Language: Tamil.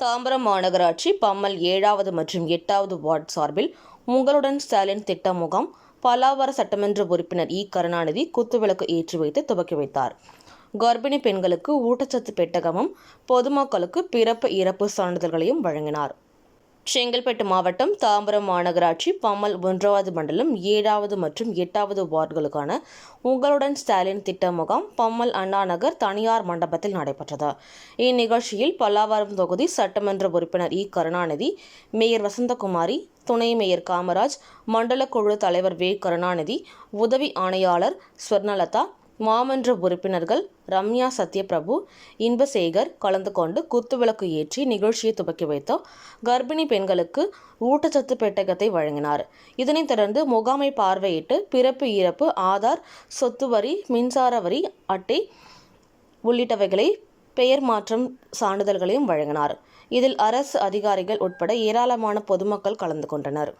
தாம்பரம் மாநகராட்சி பம்மல் 7வது மற்றும் 8வது வார்டு சார்பில் உங்களுடன் ஸ்டாலின் திட்ட முகாம் பல்லாவர சட்டமன்ற உறுப்பினர் கருணாநிதி குத்துவிளக்கு ஏற்றி வைத்து துவக்கி வைத்தார். கர்ப்பிணி பெண்களுக்கு ஊட்டச்சத்து பெட்டகமும் பொதுமக்களுக்கு பிறப்பு இறப்பு சான்றிதழ்களையும் வழங்கினார். செங்கல்பட்டு மாவட்டம் தாம்பரம் மாநகராட்சி பம்மல் 1வது மண்டலம் 7வது மற்றும் 8வது வார்டுகளுக்கான உங்களுடன் ஸ்டாலின் திட்ட முகாம் பம்மல் அண்ணா நகர் தனியார் மண்டபத்தில் நடைபெற்றது. இந்நிகழ்ச்சியில் பல்லாவரம் தொகுதி சட்டமன்ற உறுப்பினர் கருணாநிதி, மேயர் வசந்தகுமாரி, துணை மேயர் காமராஜ், மண்டல குழு தலைவர் கருணாநிதி, உதவி ஆணையாளர் ஸ்வர்ணலதா, மாமன்ற உறுப்பினர்கள் ரம்யா, சத்யபிரபு, இன்பசேகர் கலந்து கொண்டு குத்துவிளக்கு ஏற்றி நிகழ்ச்சியை துவக்கி வைத்து கர்ப்பிணி பெண்களுக்கு ஊட்டச்சத்து பெட்டகத்தை வழங்கினார். இதனைத் தொடர்ந்து முகாமை பார்வையிட்டு பிறப்பு இறப்பு, ஆதார், சொத்து வரி, மின்சார வரி அட்டை உள்ளிட்டவைகளை பெயர் மாற்றம் சான்றிதழ்களையும் வழங்கினார். இதில் அரசு அதிகாரிகள் உட்பட ஏராளமான பொதுமக்கள் கலந்து கொண்டனர்.